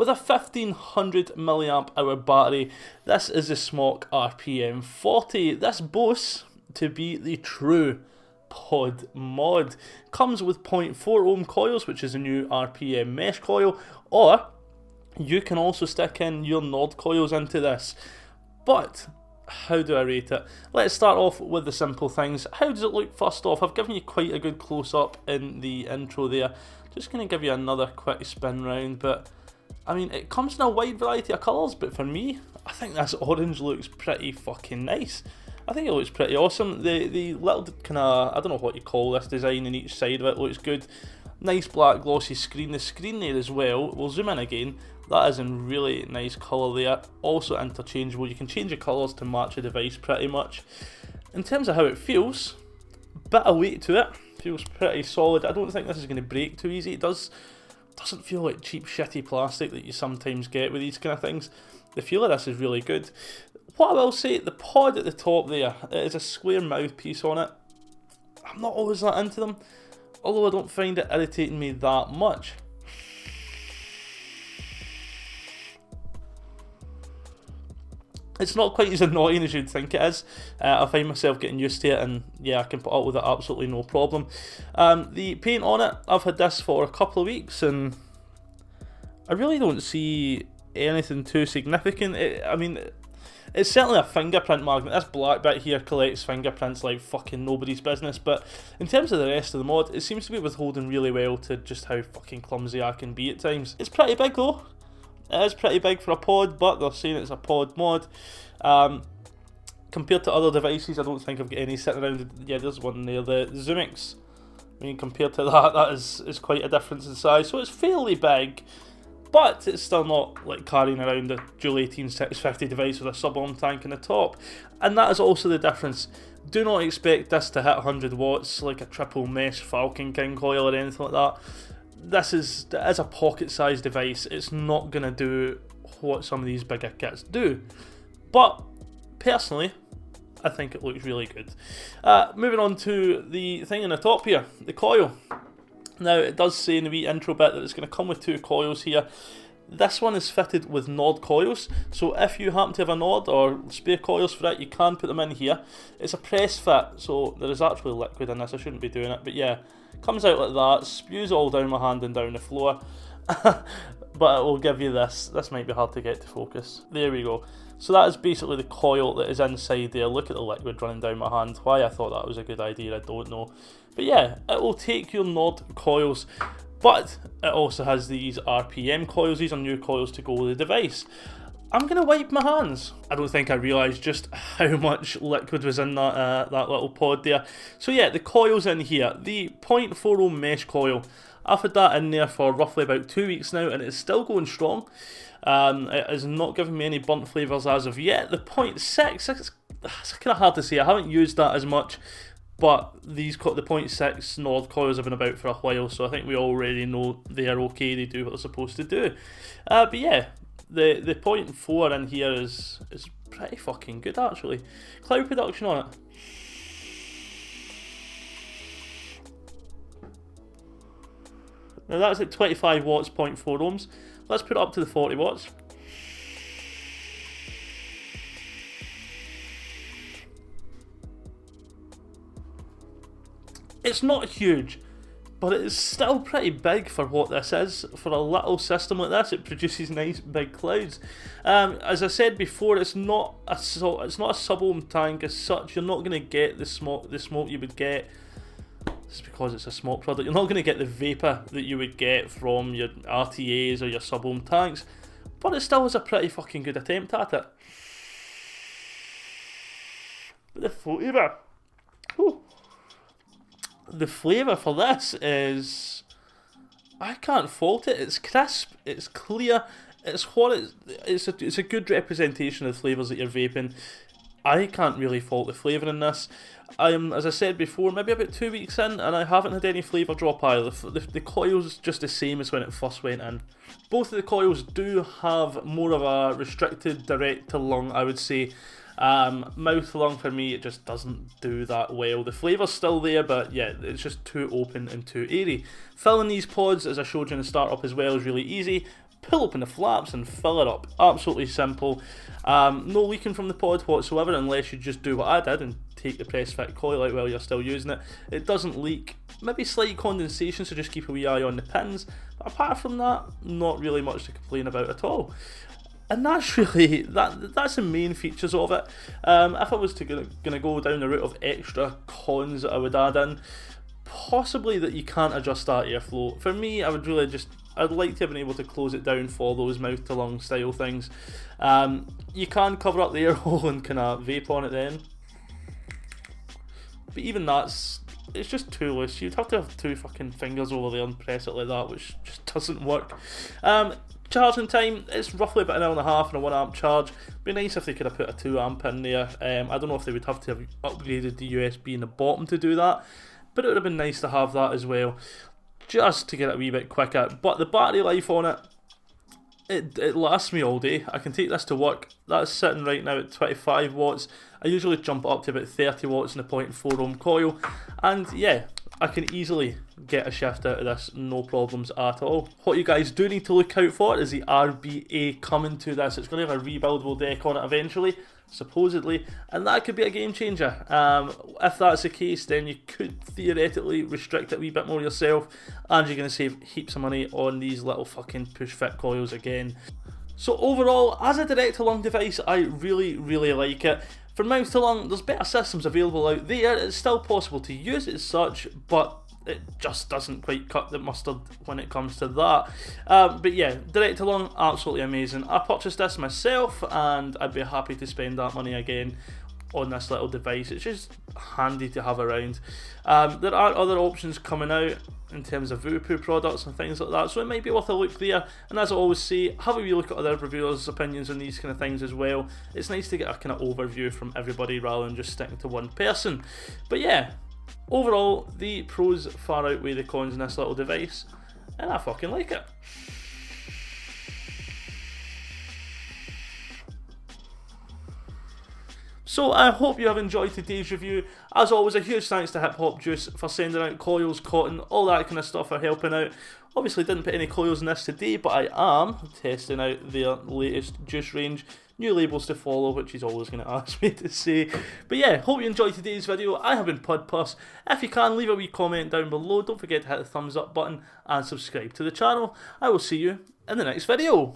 With a 1500 milliamp hour battery, this is the SMOK RPM40. This boasts to be the true pod mod. Comes with 0.4 ohm coils, which is a new RPM mesh coil, or you can also stick in your Nord coils into this. But how do I rate it? Let's start off with the simple things. How does it look first off? I've given you quite a good close-up in the intro there. Just going to give you another quick spin round, but I mean, it comes in a wide variety of colours, but for me, I think this orange looks pretty fucking nice. I think it looks pretty awesome. The little kind of, I don't know what you call this design in each side of it, looks good. Nice black glossy screen. The screen there as well, we'll zoom in again. That is in really nice colour there. Also interchangeable. You can change the colours to match the device pretty much. In terms of how it feels, bit of weight to it. Feels pretty solid. I don't think this is going to break too easy. It doesn't feel like cheap shitty plastic that you sometimes get with these kind of things. The feel of this is really good. What I will say, the pod at the top there, it is a square mouthpiece on it. I'm not always that into them, although I don't find it irritating me that much. It's not quite as annoying as you'd think it is. I find myself getting used to it, and yeah, I can put up with it absolutely no problem. The paint on it, I've had this for a couple of weeks, and I really don't see anything too significant. I mean, it's certainly a fingerprint magnet. This black bit here collects fingerprints like fucking nobody's business, but in terms of the rest of the mod, it seems to be withholding really well to just how fucking clumsy I can be at times. It's pretty big though. It is pretty big for a pod, but they're saying it's a pod mod. Compared to other devices, I don't think I've got any sitting around. Yeah, there's one there, the Zoomix. I mean, compared to that is quite a difference in size. So it's fairly big, but it's still not like carrying around a Joule 18650 device with a sub-ohm tank in the top. And that is also the difference. Do not expect this to hit 100 watts like a triple mesh Falcon King coil or anything like that. This is a pocket-sized device. It's not going to do what some of these bigger kits do. But, personally, I think it looks really good. Moving on to the thing in the top here, the coil. Now, it does say in the wee intro bit that it's going to come with 2 coils here. This one is fitted with Nord coils, so if you happen to have a Nord or spare coils for it, you can put them in here. It's a press fit, so there is actually liquid in this. I shouldn't be doing it, but yeah. Comes out like that, spews all down my hand and down the floor. But it will give you this. This might be hard to get to focus. There we go. So that is basically the coil that is inside there. Look at the liquid running down my hand. Why I thought that was a good idea, I don't know. But yeah, it will take your Nord coils, but it also has these RPM coils. These are new coils to go with the device. I'm going to wipe my hands. I don't think I realised just how much liquid was in that little pod there. So yeah, the coil's in here. The 0.4 ohm mesh coil. I've had that in there for roughly about 2 weeks now, and it's still going strong. It is not giving me any burnt flavours as of yet. The 0.6, it's kind of hard to say. I haven't used that as much, but the 0.6 Nord coils have been about for a while, so I think we already know they are okay. They do what they're supposed to do. But yeah. The 0.4 in here is pretty fucking good actually. Cloud production on it. Now that's at 25 watts, 0.4 ohms. Let's put it up to the 40 watts. It's not huge, but it is still pretty big for what this is. For a little system like this, it produces nice big clouds. As I said before, it's not a sub-ohm tank as such. You're not going to get the smoke you would get. This is because it's a SMOK product. You're not going to get the vapor that you would get from your RTAs or your sub-ohm tanks, but it still is a pretty fucking good attempt at it. But the flavour, the flavour for this is, I can't fault it. It's crisp, it's clear, it's a good representation of the flavours that you're vaping. I can't really fault the flavour in this. I'm, as I said before, maybe about 2 weeks in, and I haven't had any flavour drop either. The coil's just the same as when it first went in. Both of the coils do have more of a restricted direct to lung, I would say. Mouth to lung for me, it just doesn't do that well. The flavour's still there, but yeah, it's just too open and too airy. Filling these pods, as I showed you in the startup as well, is really easy. pull open the flaps and fill it up. Absolutely simple. No leaking from the pod whatsoever, unless you just do what I did and take the press fit coil out while you're still using it. It doesn't leak. Maybe slight condensation, so just keep a wee eye on the pins. But apart from that, not really much to complain about at all. And that's really, that's the main features of it. If I was gonna go down the route of extra cons that I would add in, possibly that you can't adjust that airflow. For me, I'd like to have been able to close it down for those mouth to lung style things. You can cover up the air hole and kind of vape on it then, but even it's just too loose. You'd have to have 2 fucking fingers over there and press it like that, which just doesn't work. Charging time, it's roughly about 1.5 hours and a 1 amp charge. Be nice if they could have put a 2 amp in there. I don't know if they would have to have upgraded the USB in the bottom to do that, but it would have been nice to have that as well, just to get it a wee bit quicker. But the battery life on it, it lasts me all day. I can take this to work. That's sitting right now at 25 watts. I usually jump up to about 30 watts in a 0.4 ohm coil, and yeah, I can easily get a shift out of this, no problems at all. What you guys do need to look out for is the RBA coming to this. It's going to have a rebuildable deck on it eventually, supposedly, and that could be a game changer. If that's the case, then you could theoretically restrict it a wee bit more yourself, and you're going to save heaps of money on these little fucking push fit coils again. So overall, as a direct to lung device, I really like it. For mouth to lung, there's better systems available out there. It's still possible to use it as such, but it just doesn't quite cut the mustard when it comes to that. But yeah, direct to lung, absolutely amazing. I purchased this myself, and I'd be happy to spend that money again on this little device. It's just handy to have around. There are other options coming out in terms of Voopoo products and things like that, so it might be worth a look there. And as I always say, have a wee look at other reviewers' opinions on these kind of things as well. It's nice to get a kind of overview from everybody rather than just sticking to one person. But yeah, overall, the pros far outweigh the cons in this little device, and I fucking like it. So I hope you have enjoyed today's review. As always, a huge thanks to Hip Hop Juice for sending out coils, cotton, all that kind of stuff for helping out. Obviously didn't put any coils in this today, but I am testing out their latest juice range. New labels to follow, which he's always going to ask me to say. But yeah, hope you enjoyed today's video. I have been PudPuss. If you can, leave a wee comment down below. Don't forget to hit the thumbs up button and subscribe to the channel. I will see you in the next video.